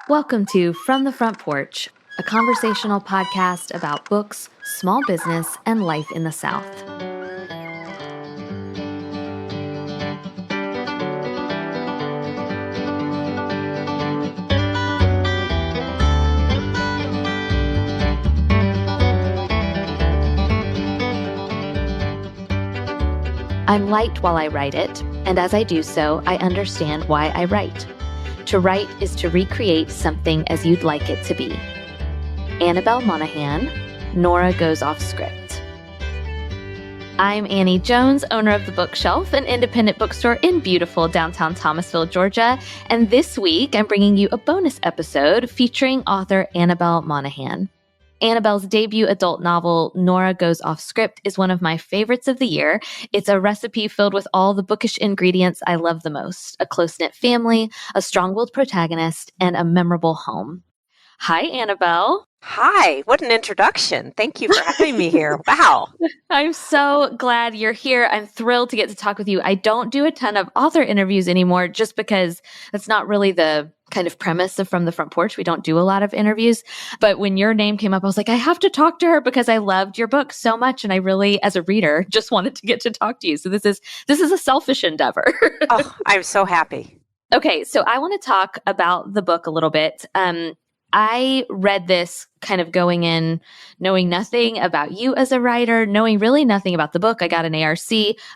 Welcome to From the Front Porch, a conversational podcast about books, small business, and life in the South. I'm light while I write it, and as I do so, I understand why I write. To write is to recreate something as you'd like it to be. Annabel Monaghan, Nora Goes Off Script. I'm Annie Jones, owner of The Bookshelf, an independent bookstore in beautiful downtown Thomasville, Georgia. And this week, I'm bringing you a bonus episode featuring author Annabel Monaghan. Annabel's debut adult novel, Nora Goes Off Script, is one of my favorites of the year. It's a recipe filled with all the bookish ingredients I love the most: a close-knit family, a strong-willed protagonist, and a memorable home. Hi, Annabel. Hi, what an introduction. Thank you for having me here. Wow. I'm so glad you're here. I'm thrilled to get to talk with you. I don't do a ton of author interviews anymore just because that's not really the kind of premise of From the Front Porch. We don't do a lot of interviews. But when your name came up, I was like, I have to talk to her because I loved your book so much. And I really, as a reader, just wanted to get to talk to you. So this is a selfish endeavor. Oh, I'm so happy. Okay, so I want to talk about the book a little bit. I read this kind of going in, knowing nothing about you as a writer, knowing really nothing about the book. I got an ARC.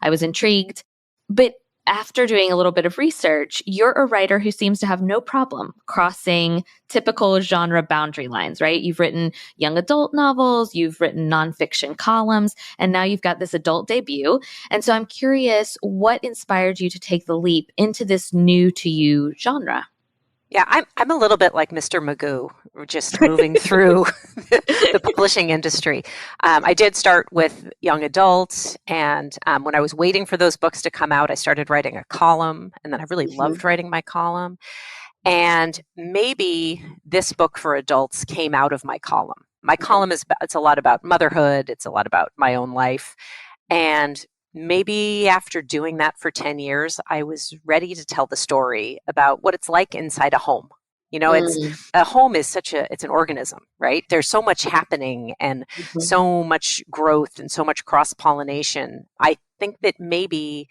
I was intrigued. But after doing a little bit of research, you're a writer who seems to have no problem crossing typical genre boundary lines, right? You've written young adult novels, you've written nonfiction columns, and now you've got this adult debut. And so I'm curious, what inspired you to take the leap into this new to you genre? Yeah, I'm a little bit like Mr. Magoo, just moving through the publishing industry. I did start with young adults, and when I was waiting for those books to come out, I started writing a column, and then I really loved writing my column. And maybe this book for adults came out of my column. My column it's a lot about motherhood, it's a lot about my own life, and maybe after doing that for 10 years, I was ready to tell the story about what it's like inside a home. You know, it's a home is it's an organism, right? There's so much happening and so much growth and so much cross-pollination. I think that maybe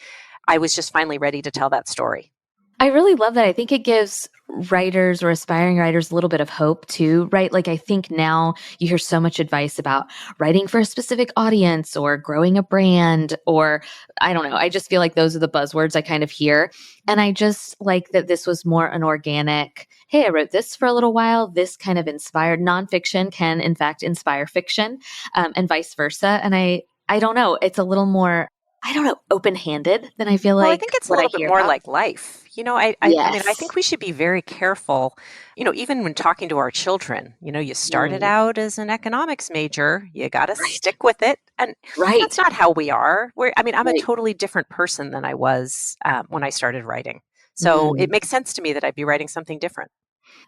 I was just finally ready to tell that story. I really love that. I think it gives writers or aspiring writers a little bit of hope too, right? Like I think now you hear so much advice about writing for a specific audience or growing a brand, or I don't know. I just feel like those are the buzzwords I kind of hear. And I just like that this was more an organic, hey, I wrote this for a little while. This kind of inspired. Nonfiction can in fact inspire fiction, and vice versa. And I don't know. It's a little more, I don't know, open-handed than I feel like. Well, I think it's a little bit more like life. You know, I mean, I think we should be very careful, you know, even when talking to our children. You know, you started out as an economics major, you got to stick with it. And that's not how we are. I'm a totally different person than I was when I started writing. So it makes sense to me that I'd be writing something different.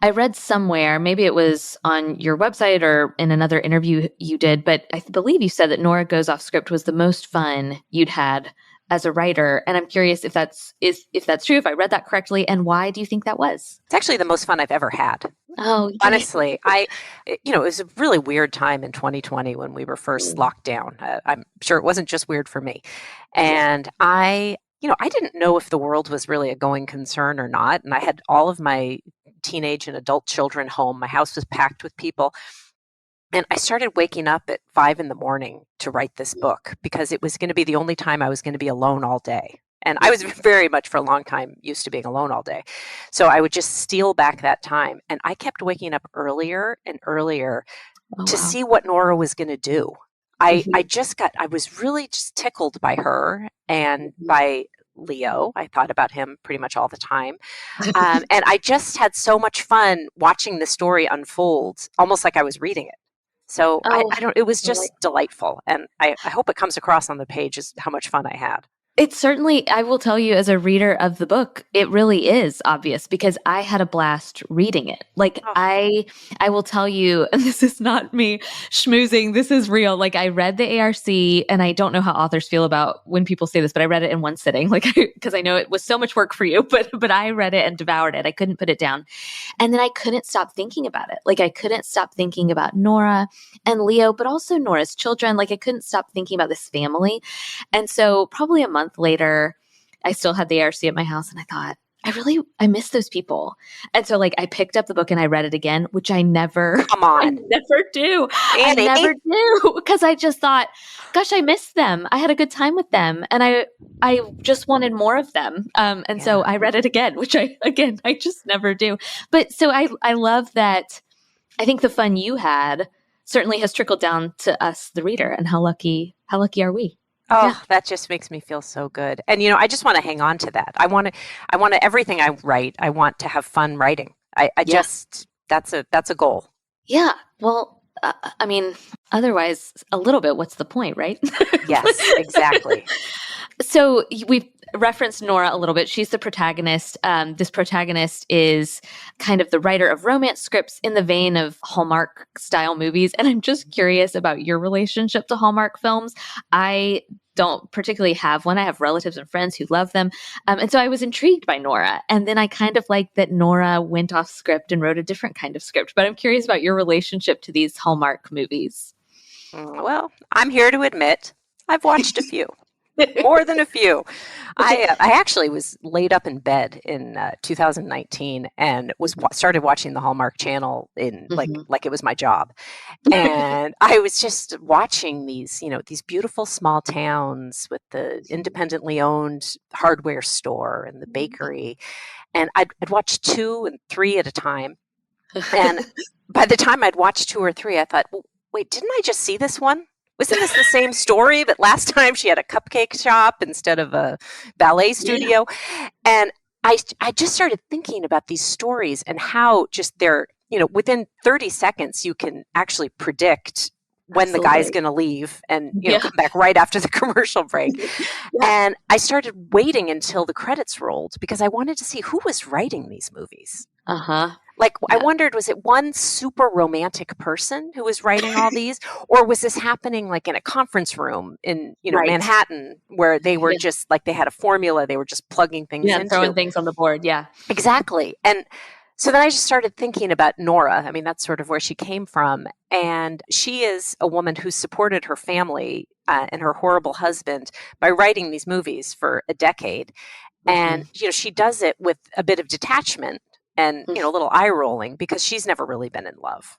I read somewhere, maybe it was on your website or in another interview you did, but I believe you said that Nora Goes Off Script was the most fun you'd had as a writer. And I'm curious if that's true, if I read that correctly, and why do you think that was? It's actually the most fun I've ever had. Oh, honestly, it was a really weird time in 2020 when we were first locked down. I'm sure it wasn't just weird for me. And I didn't know if the world was really a going concern or not. And I had all of my teenage and adult children home. My house was packed with people. And I started waking up at 5 a.m. to write this book because it was going to be the only time I was going to be alone all day. And I was very much for a long time used to being alone all day. So I would just steal back that time. And I kept waking up earlier and earlier to see what Nora was going to do. I was really just tickled by her and by Leo. I thought about him pretty much all the time. And I just had so much fun watching the story unfold, almost like I was reading it. So it was just delightful. And I hope it comes across on the page as how much fun I had. It's certainly, I will tell you as a reader of the book, it really is obvious because I had a blast reading it. Like Oh, I will tell you, and this is not me schmoozing, this is real. Like I read the ARC and I don't know how authors feel about when people say this, but I read it in one sitting, like, because I know it was so much work for you, but I read it and devoured it. I couldn't put it down. And then I couldn't stop thinking about it. Like I couldn't stop thinking about Nora and Leo, but also Nora's children. Like I couldn't stop thinking about this family. And so probably a month later, I still had the ARC at my house and I thought, I miss those people. And so like I picked up the book and I read it again, which I never, come I on. never do. Annie. I never do because I just thought, gosh, I miss them. I had a good time with them and I just wanted more of them. And so I read it again, which I just never do. But so I love that. I think the fun you had certainly has trickled down to us, the reader, and how lucky are we? Oh, that just makes me feel so good. And I just want to hang on to that. I want to everything I write, I want to have fun writing. I just that's a goal. Yeah. Well, I mean, otherwise a little bit, what's the point, right? Yes, exactly. So we've referenced Nora a little bit. She's the protagonist. This protagonist is kind of the writer of romance scripts in the vein of Hallmark style movies. And I'm just curious about your relationship to Hallmark films. I don't particularly have one. I have relatives and friends who love them. And so I was intrigued by Nora. And then I kind of like that Nora went off script and wrote a different kind of script. But I'm curious about your relationship to these Hallmark movies. Well, I'm here to admit I've watched a few. More than a few. I actually was laid up in bed in 2019 and started watching the Hallmark Channel in like it was my job, and I was just watching these beautiful small towns with the independently owned hardware store and the bakery, and I'd watch 2 and 3 at a time, and by the time I'd watched 2 or 3, I thought, well, wait, didn't I just see this one? Wasn't this the same story? But last time she had a cupcake shop instead of a ballet studio. Yeah. And I just started thinking about these stories and how just they're, within 30 seconds, you can actually predict when the guy's going to leave and come back right after the commercial break. And I started waiting until the credits rolled because I wanted to see who was writing these movies. Like, I wondered, was it one super romantic person who was writing all these? Or was this happening like in a conference room in, Manhattan where they were just like, they had a formula, they were just plugging things into. Throwing things on the board. Yeah. Exactly. And so then I just started thinking about Nora. I mean, that's sort of where she came from. And she is a woman who supported her family and her horrible husband by writing these movies for a decade. And, she does it with a bit of detachment and, a little eye rolling because she's never really been in love.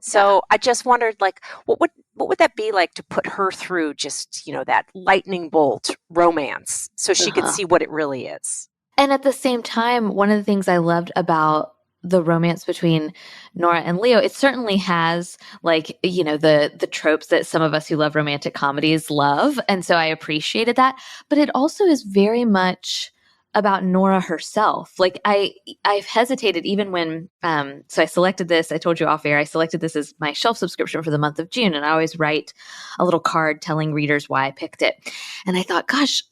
So I just wondered, like, what would that be like to put her through just, that lightning bolt romance so she could see what it really is? And at the same time, one of the things I loved about the romance between Nora and Leo, it certainly has like, the tropes that some of us who love romantic comedies love. And so I appreciated that. But it also is very much about Nora herself. Like I've hesitated even when, so I selected this, I told you off air, I selected this as my shelf subscription for the month of June. And I always write a little card telling readers why I picked it. And I thought, gosh,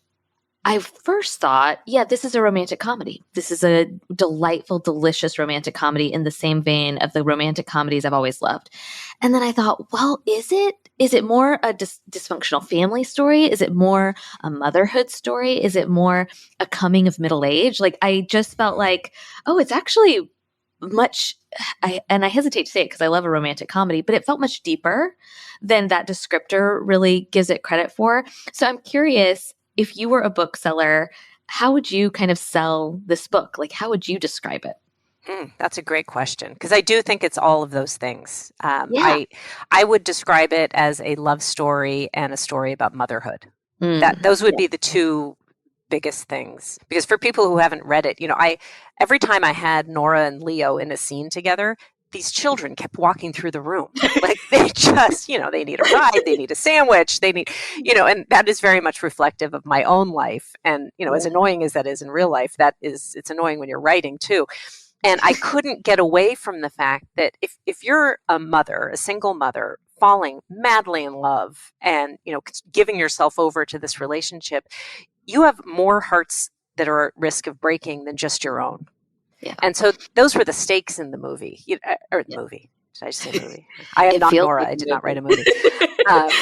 I first thought, this is a romantic comedy. This is a delightful, delicious romantic comedy in the same vein of the romantic comedies I've always loved. And then I thought, well, is it? Is it more a dysfunctional family story? Is it more a motherhood story? Is it more a coming of middle age? Like, I just felt like, oh, it's actually much, and I hesitate to say it because I love a romantic comedy, but it felt much deeper than that descriptor really gives it credit for. So I'm curious, if you were a bookseller, how would you kind of sell this book? Like, how would you describe it? That's a great question because I do think it's all of those things. I would describe it as a love story and a story about motherhood. Those would be the two biggest things. Because for people who haven't read it, every time I had Nora and Leo in a scene together, these children kept walking through the room. Like they just, they need a ride, they need a sandwich, they need, and that is very much reflective of my own life. And, as annoying as that is in real life, it's annoying when you're writing too. And I couldn't get away from the fact that if you're a mother, a single mother, falling madly in love and, giving yourself over to this relationship, you have more hearts that are at risk of breaking than just your own. Yeah. And so those were the stakes in the movie, or the movie. Did I just say movie? I am It not feels Nora. like I a did not write movie. a movie.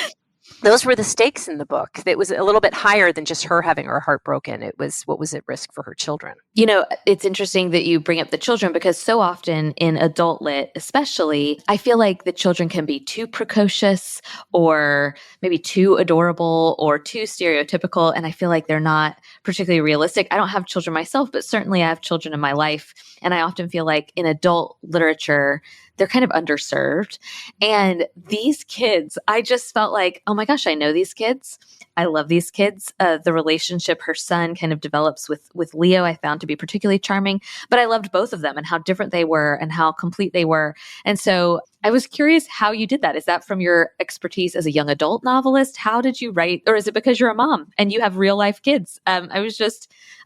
Those were the stakes in the book. It was a little bit higher than just her having her heart broken. It was what was at risk for her children. You know, it's interesting that you bring up the children, because so often in adult lit, especially, I feel like the children can be too precocious or maybe too adorable or too stereotypical. And I feel like they're not particularly realistic. I don't have children myself, but certainly I have children in my life. And I often feel like in adult literature, they're kind of underserved. And these kids, I just felt like, oh my gosh, I know these kids. I love these kids. The relationship her son kind of develops with Leo, I found to be particularly charming. But I loved both of them and how different they were and how complete they were. And so I was curious how you did that. Is that from your expertise as a young adult novelist? How did you write? Or is it because you're a mom and you have real life kids? I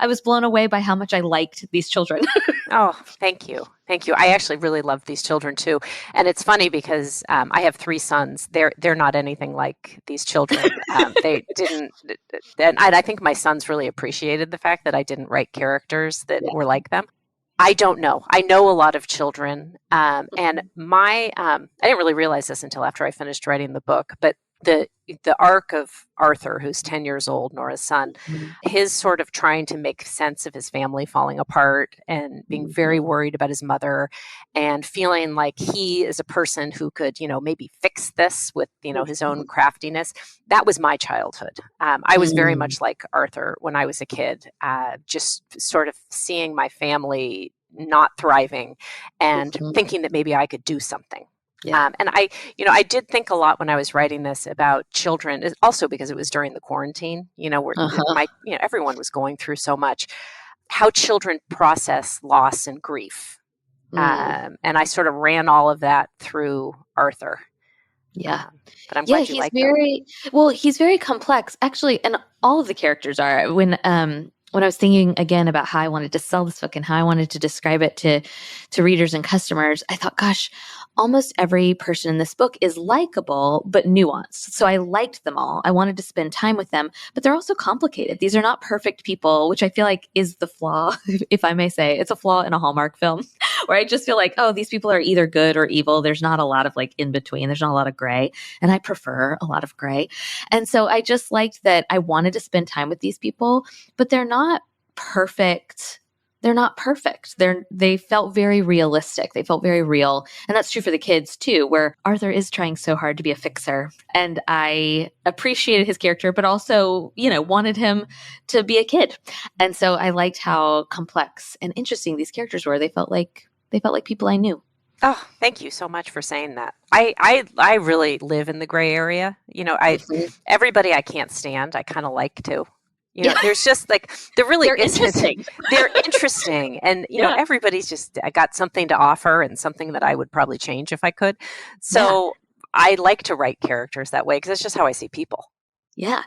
was blown away by how much I liked these children. Oh, thank you. Thank you. I actually really love these children too. And it's funny because I have 3 sons. They're not anything like these children. They didn't, and I think my sons really appreciated the fact that I didn't write characters that Yeah. were like them. I don't know. I know a lot of children, and I didn't really realize this until after I finished writing the book. But the arc of Arthur, who's 10 years old, Nora's son, his sort of trying to make sense of his family falling apart and being very worried about his mother and feeling like he is a person who could, maybe fix this with, his own craftiness. That was my childhood. I was very much like Arthur when I was a kid, just sort of seeing my family not thriving and thinking that maybe I could do something. Yeah. And I did think a lot when I was writing this about children, also because it was during the quarantine, where everyone was going through so much, how children process loss and grief. And I sort of ran all of that through Arthur. Yeah. But I'm glad you liked him. He's very complex, actually, and all of the characters are. When I was thinking again about how I wanted to sell this book and how I wanted to describe it to readers and customers, I thought, gosh, almost every person in this book is likable but nuanced. So I liked them all. I wanted to spend time with them, but they're also complicated. These are not perfect people, which I feel like is the flaw, if I may say. It's a flaw in a Hallmark film where I just feel like, oh, these people are either good or evil. There's not a lot of like in between. There's not a lot of gray. And I prefer a lot of gray. And so I just liked that I wanted to spend time with these people, but they're not perfect. They're not perfect. They felt very realistic. They felt very real. And that's true for the kids too, where Arthur is trying so hard to be a fixer. And I appreciated his character, but also, wanted him to be a kid. And so I liked how complex and interesting these characters were. They felt like people I knew. Oh, thank you so much for saying that. I really live in the gray area. Everybody I can't stand, I kind of like to. There's just like they're interesting. They're interesting, and everybody's just got something to offer and something that I would probably change if I could. So I like to write characters that way because it's just how I see people. Yeah.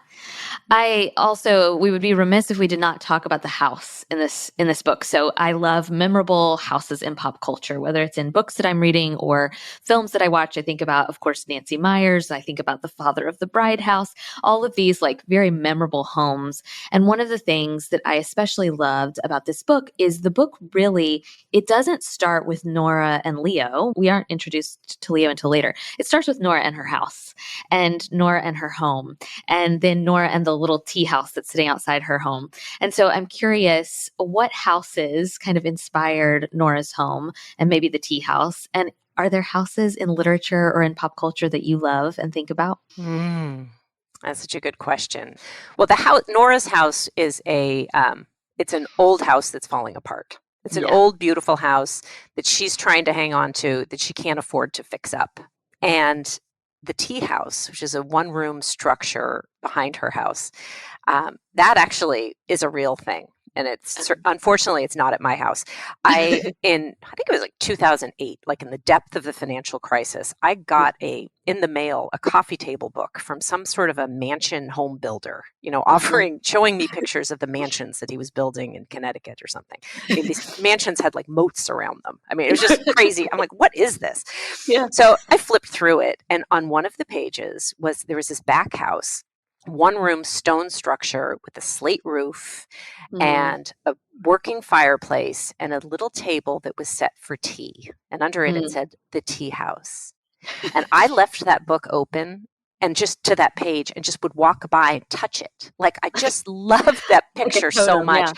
We would be remiss if we did not talk about the house in this book. So I love memorable houses in pop culture, whether it's in books that I'm reading or films that I watch. I think about, of course, Nancy Meyers. I think about the Father of the Bride house, all of these like very memorable homes. And one of the things that I especially loved about this book is the book really, it doesn't start with Nora and Leo. We aren't introduced to Leo until later. It starts with Nora and her house and Nora and her home. And then Nora and the little tea house that's sitting outside her home. And so I'm curious what houses kind of inspired Nora's home and maybe the tea house. And are there houses in literature or in pop culture that you love and think about? That's such a good question. Well, Nora's house is it's an old house that's falling apart. It's an old, beautiful house that she's trying to hang on to that she can't afford to fix up. And the tea house, which is a one-room structure behind her house, that actually is a real thing. And unfortunately, it's not at my house. I think it was like 2008, like in the depth of the financial crisis, I got in the mail a coffee table book from some sort of a mansion home builder, showing me pictures of the mansions that he was building in Connecticut or something. I mean, these mansions had like moats around them. I mean, it was just crazy. I'm like, what is this? Yeah. So I flipped through it, and on one of the pages there was this back house. one-room stone structure with a slate roof Mm, and a working fireplace and a little table that was set for tea. And under it, it mm. said the tea house. And I left that book open and just to that page and just would walk by and touch it. Like I just loved that Like a picture so totem, much. yeah.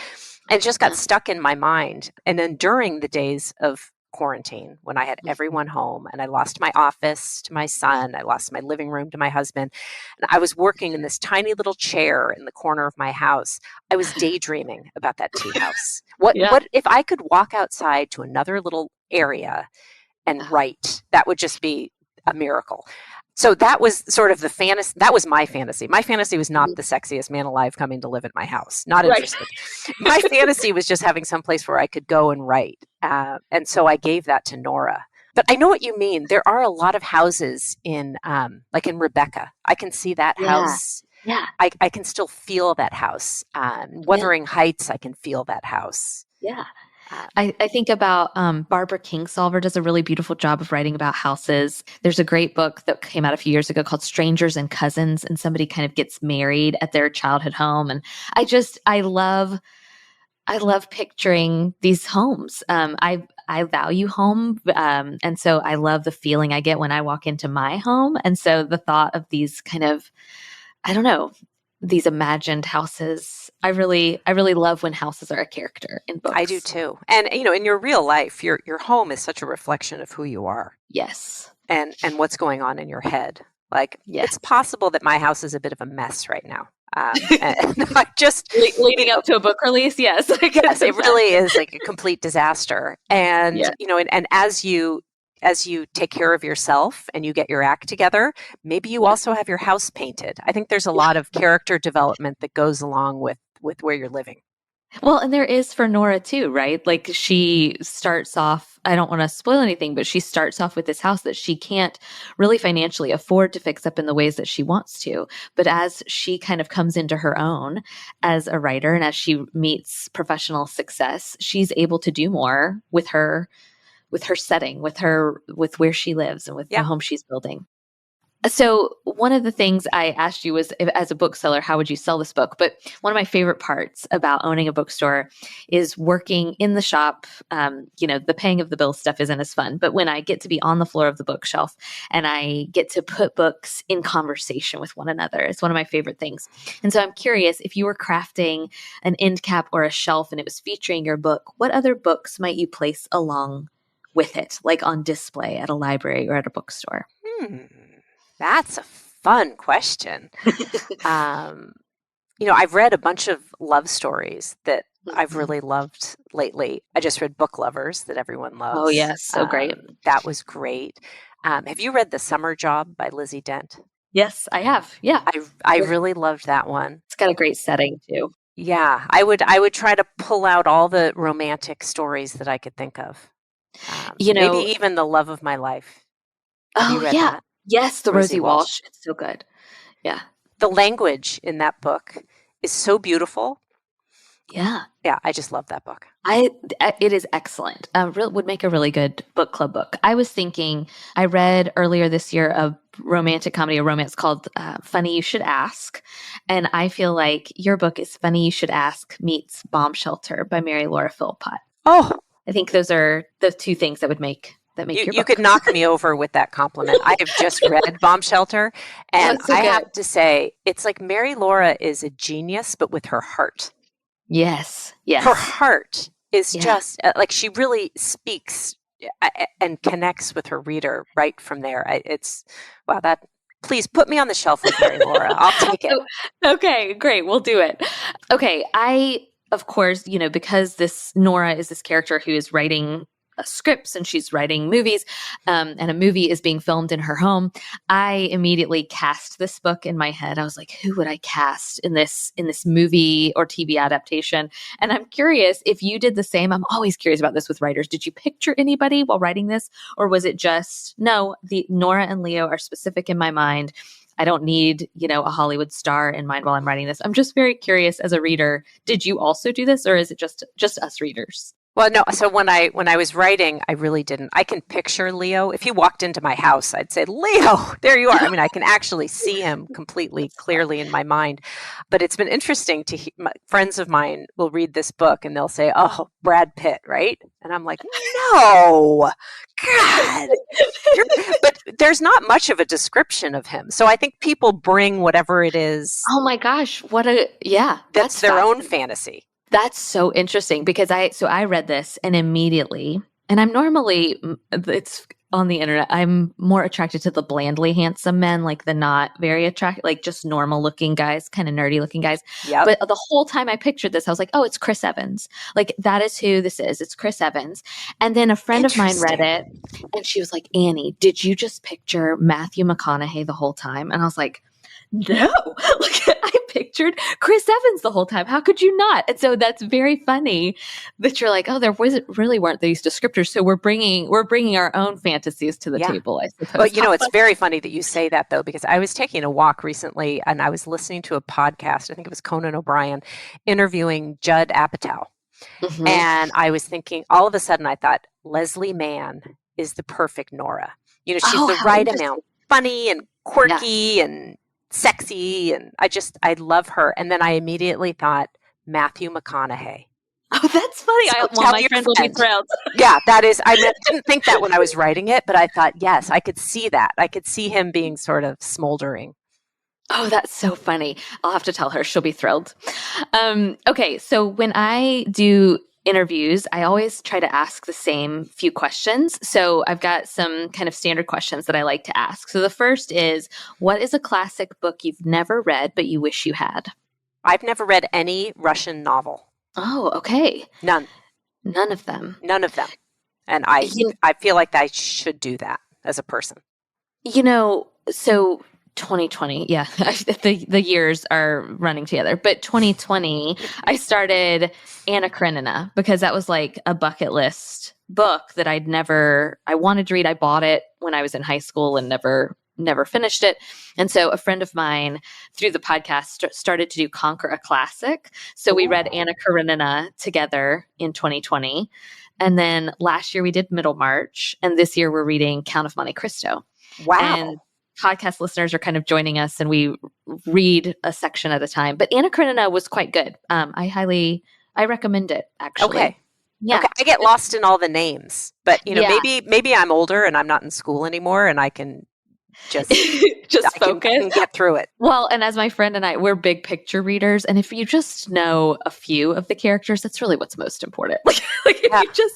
And it just got Yeah. stuck in my mind. And then during the days of quarantine, when I had Mhm. everyone home and I lost my office to my son, I lost my living room to my husband, and I was working in this tiny little chair in the corner of my house, I was daydreaming about that tea house. Yeah. What if I could walk outside to another little area and Yeah. write? That would just be a miracle. So that was sort of the fantasy. That was my fantasy. My fantasy was not Mhm. the sexiest man alive coming to live at my house. Not Right. interested. My fantasy was just having some place where I could go and write. And so I gave that to Nora. But I know what you mean. There are a lot of houses in, like in Rebecca. I can see that Yeah. house. Yeah. I can still feel that house. Yeah. Wuthering Heights, I can feel that house. Yeah. Uh, I think about Barbara Kingsolver does a really beautiful job of writing about houses. There's a great book that came out a few years ago called Strangers and Cousins, and somebody kind of gets married at their childhood home. And I love picturing these homes. I value home, and so I love the feeling I get when I walk into my home. And so the thought of these kind of, I don't know, these imagined houses. I really love when houses are a character in I do books. too. And in your real life, your home is such a reflection of who you are Yes. and what's going on in your head. Like Yeah. it's possible that my house is a bit of a mess right now. And I just, Leading up to a book release, yes, I can yes, it really imagine. is like a complete disaster. And Yeah. and as you take care of yourself and you get your act together, maybe you Yeah. also have your house painted. I think there's a Yeah. lot of character development that goes along with where you're living. Well, and there is for Nora too, right? Like she starts off, I don't want to spoil anything, but she starts off with this house that she can't really financially afford to fix up in the ways that she wants to. But as she kind of comes into her own as a writer and as she meets professional success, she's able to do more with her setting, with where she lives and with the Yeah. home she's building. So, one of the things I asked you was, as a bookseller, how would you sell this book? But one of my favorite parts about owning a bookstore is working in the shop. The paying of the bill stuff isn't as fun, but when I get to be on the floor of the bookshelf and I get to put books in conversation with one another, it's one of my favorite things. And so, I'm curious if you were crafting an end cap or a shelf and it was featuring your book, what other books might you place along with it, like on display at a library or at a bookstore? Hmm. That's a fun question. Um, I've read a bunch of love stories that I've Mhm. really loved lately. I just read Book Lovers that everyone Oh, loves. yes. So great. That was great. Have you read The Summer Job by Lizzie Dent? Yes, I have. Yeah. I It's really loved that one. got a great setting too. Yeah, I would try to pull out all the romantic stories that I could think of. You Maybe know, even The Love of My Life. Have you oh read yeah. that? Yes, the Rosie Rosie Walsh. Walsh. It's so good. Yeah. The language in that book is so beautiful. Yeah. Yeah, I just love that book. It is excellent. Would make a really good book club book. I was thinking, I read earlier this year a romantic comedy, a romance called Funny You Should Ask. And I feel like your book is Funny You Should Ask meets Bomb Shelter by Mary Laura Philpott. Oh, I think those are the two things that make your you could book. knock me over with that compliment. I have just read Bomb Shelter, Oh, and it's so I good. have to say, it's like Mary Laura is a genius, but with her heart. Yes. Her Yes. heart is Yeah. just like she really speaks and connects with her reader right from there. It's wow, that please put me on the shelf with Mary Laura. I'll take it. Okay, great. We'll do it. Okay. Of course, because this Nora is this character who is writing scripts and she's writing movies, and a movie is being filmed in her home. I immediately cast this book in my head. I was like, who would I cast in this movie or TV adaptation? And I'm curious if you did the same. I'm always curious about this with writers. Did you picture anybody while writing this, or was it just no? The Nora and Leo are specific in my mind. I don't need, a Hollywood star in mind while I'm writing this. I'm just very curious as a reader, did you also do this or is it just us readers? Well, no. So when I was writing, I really didn't. I can picture Leo. If he walked into my house, I'd say, "Leo, there you are." I mean, I can actually see him completely clearly in my mind. But it's been interesting to friends of mine will read this book and they'll say, "Oh, Brad Pitt, right?" And I'm like, "No, God." But there's not much of a description of him. So I think people bring whatever it is Oh my gosh, that's their own fantasy. That's so interesting because I read this and immediately, and I'm normally, it's on the internet, I'm more attracted to the blandly handsome men, like the not very attractive, like just normal looking guys, kind of nerdy looking guys. Yep. But the whole time I pictured this, I was like, oh, it's Chris Evans. Like that is who this is. It's Chris Evans. And then a friend of mine read it and she was like, Annie, did you just picture Matthew McConaughey the whole time? And I was like, no, like I pictured Chris Evans the whole time. How could you not? And so that's very funny that you're like, oh, really weren't these descriptors. So we're bringing our own fantasies to the table, I suppose. Well, it's very funny that you say that though, because I was taking a walk recently and I was listening to a podcast. I think it was Conan O'Brien interviewing Judd Apatow. Mm-hmm. And I was thinking, all of a sudden I thought, Leslie Mann is the perfect Nora. She's the right amount funny and quirky and sexy, and I love her. And then I immediately thought Matthew McConaughey. Oh, that's funny. My friend will be thrilled. Yeah, that is. I didn't think that when I was writing it, but I thought, yes, I could see that. I could see him being sort of smoldering. Oh, that's so funny. I'll have to tell her. She'll be thrilled. Okay, so when I do interviews, I always try to ask the same few questions. So I've got some kind of standard questions that I like to ask. So the first is, what is a classic book you've never read but you wish you had? I've never read any Russian novel. Oh, okay. None of them. And I feel like I should do that as a person. So 2020, yeah, the years are running together. But 2020, I started Anna Karenina because that was like a bucket list book that I wanted to read. I bought it when I was in high school and never finished it. And so a friend of mine through the podcast started to do Conquer a Classic. So we read Anna Karenina together in 2020. And then last year we did Middlemarch. And this year we're reading Count of Monte Cristo. Wow. And podcast listeners are kind of joining us and we read a section at a time. But Anna Karenina was quite good. I recommend it, actually. Okay. Yeah. Okay. I get lost in all the names, but maybe I'm older and I'm not in school anymore and I can just focus and get through it. Well, and as my friend and I, we're big picture readers. And if you just know a few of the characters, that's really what's most important. If just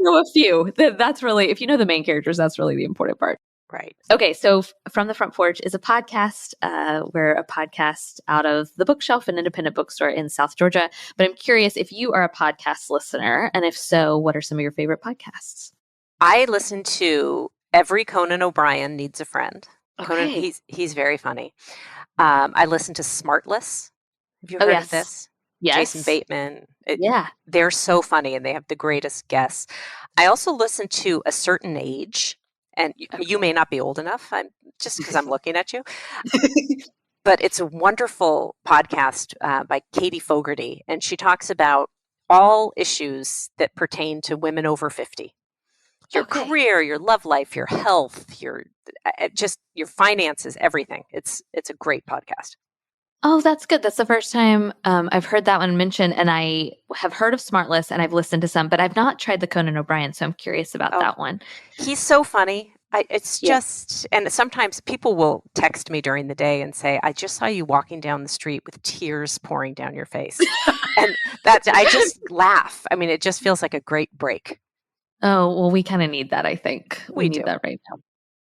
know a few, that's really, if you know the main characters, that's really the important part. Right. Okay. So From the Front Porch is a podcast. We're a podcast out of The Bookshelf, an independent bookstore in South Georgia. But I'm curious if you are a podcast listener, and if so, what are some of your favorite podcasts? I listen to every Conan O'Brien Needs a Friend. Okay. Conan, he's very funny. I listen to Smartless. Have you heard of this? Yes. Jason Bateman. They're so funny and they have the greatest guests. I also listen to A Certain Age. And you may not be old enough, just because I'm looking at you. But it's a wonderful podcast by Katie Fogarty. And she talks about all issues that pertain to women over 50. Your career, your love life, your health, your finances, everything. It's a great podcast. Oh, that's good. That's the first time I've heard that one mentioned, and I have heard of Smartless, and I've listened to some, but I've not tried the Conan O'Brien, so I'm curious about that one. He's so funny. And sometimes people will text me during the day and say, I just saw you walking down the street with tears pouring down your face. And I just laugh. I mean, it just feels like a great break. Oh, well, we kind of need that, I think. We need that right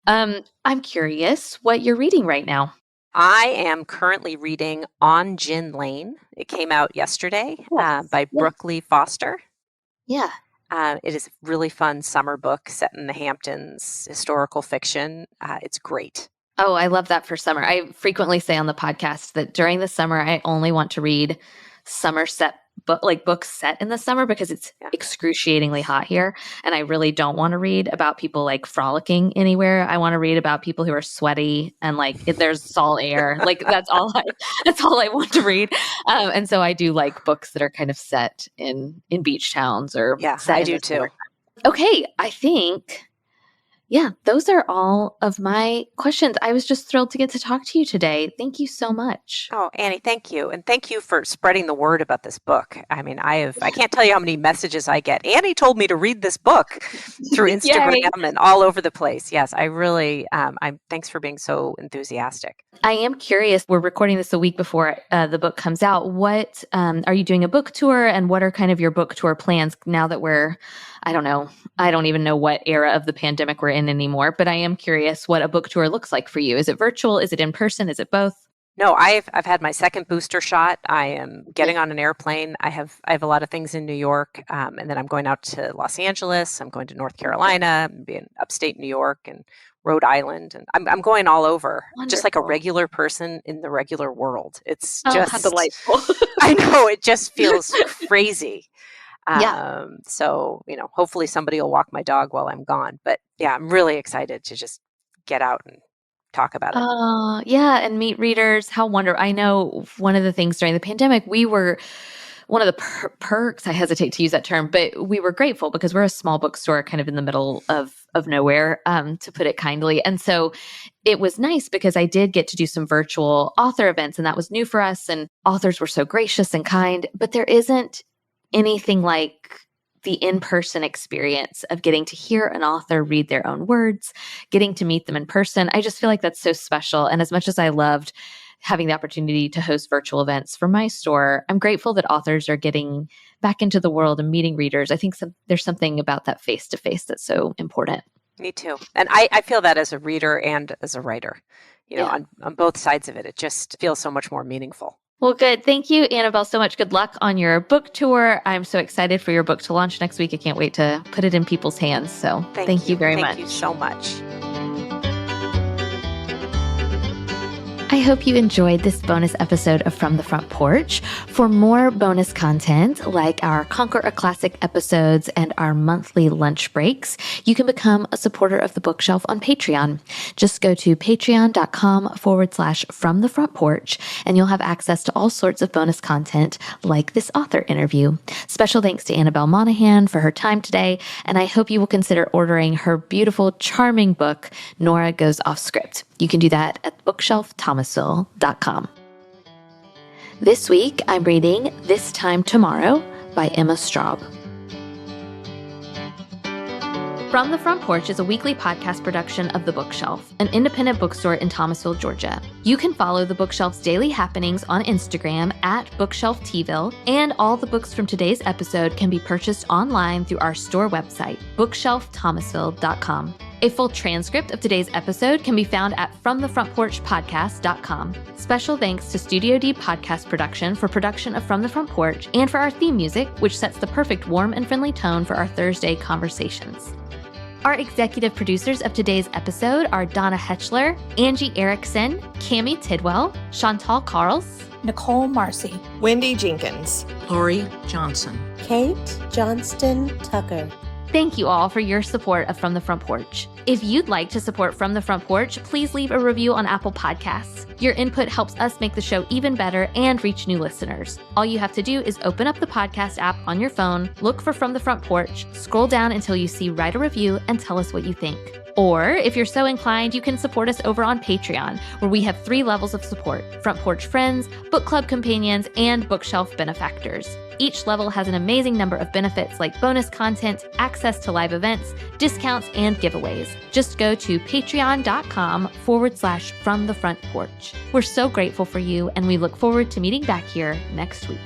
now. I'm curious what you're reading right now. I am currently reading On Gin Lane. It came out yesterday by Brooke Lee Foster. Yeah. It is a really fun summer book set in the Hamptons, historical fiction. It's great. Oh, I love that for summer. I frequently say on the podcast that during the summer, I only want to read Somerset books set in the summer because it's excruciatingly hot here. And I really don't want to read about people like frolicking anywhere. I want to read about people who are sweaty and like if there's salt air. Like that's all I want to read. And so I do like books that are kind of set in beach towns or set I in do the too. summertime. Okay, I think those are all of my questions. I was just thrilled to get to talk to you today. Thank you so much. Oh, Annie, thank you. And thank you for spreading the word about this book. I mean, I can't tell you how many messages I get. Annie told me to read this book through Instagram and all over the place. Yes, I really, thanks for being so enthusiastic. I am curious. We're recording this a week before the book comes out. What are you doing a book tour, and what are kind of your book tour plans now that I don't know. I don't even know what era of the pandemic we're in anymore, but I am curious what a book tour looks like for you. Is it virtual? Is it in person? Is it both? No, I've had my second booster shot. I am getting on an airplane. I have a lot of things in New York, and then I'm going out to Los Angeles. I'm going to North Carolina, I'm being upstate New York and Rhode Island, and I'm going all over. Wonderful. Just like a regular person in the regular world. It's how just delightful. I know, it just feels crazy. So, hopefully somebody will walk my dog while I'm gone. But yeah, I'm really excited to just get out and talk about it. And meet readers. How wonderful. I know one of the things during the pandemic, we were one of the perks, I hesitate to use that term, but we were grateful because we're a small bookstore kind of in the middle of nowhere, to put it kindly. And so it was nice because I did get to do some virtual author events, and that was new for us. And authors were so gracious and kind, but there isn't anything like the in-person experience of getting to hear an author read their own words, getting to meet them in person. I just feel like that's so special. And as much as I loved having the opportunity to host virtual events for my store, I'm grateful that authors are getting back into the world and meeting readers. I think there's something about that face-to-face that's so important. Me too. And I feel that as a reader and as a writer, on both sides of it. It just feels so much more meaningful. Well, good. Thank you, Annabel, so much. Good luck on your book tour. I'm so excited for your book to launch next week. I can't wait to put it in people's hands. So thank you very much. Thank you so much. I hope you enjoyed this bonus episode of From the Front Porch. For more bonus content, like our Conquer a Classic episodes and our monthly lunch breaks, you can become a supporter of the bookshelf on Patreon. Just go to patreon.com/From the Front Porch, and you'll have access to all sorts of bonus content like this author interview. Special thanks to Annabel Monaghan for her time today, and I hope you will consider ordering her beautiful, charming book, Nora Goes Off Script. You can do that at bookshelfthomasville.com. This week, I'm reading This Time Tomorrow by Emma Straub. From the Front Porch is a weekly podcast production of The Bookshelf, an independent bookstore in Thomasville, Georgia. You can follow The Bookshelf's daily happenings on Instagram at BookshelfTville, and all the books from today's episode can be purchased online through our store website, bookshelfthomasville.com. A full transcript of today's episode can be found at FromTheFrontPorchPodcast.com. Special thanks to Studio D Podcast Production for production of From the Front Porch and for our theme music, which sets the perfect warm and friendly tone for our Thursday conversations. Our executive producers of today's episode are Donna Hetchler, Angie Erickson, Cammie Tidwell, Chantal Carls, Nicole Marcy, Wendy Jenkins, Lori Johnson, Kate Johnston Tucker. Thank you all for your support of From the Front Porch. If you'd like to support From the Front Porch, please leave a review on Apple Podcasts. Your input helps us make the show even better and reach new listeners. All you have to do is open up the podcast app on your phone, look for From the Front Porch, scroll down until you see Write a Review, and tell us what you think. Or, if you're so inclined, you can support us over on Patreon, where we have 3 levels of support: Front Porch Friends, Book Club Companions, and Bookshelf Benefactors. Each level has an amazing number of benefits like bonus content, access to live events, discounts, and giveaways. Just go to patreon.com/From the Front Porch. We're so grateful for you, and we look forward to meeting back here next week.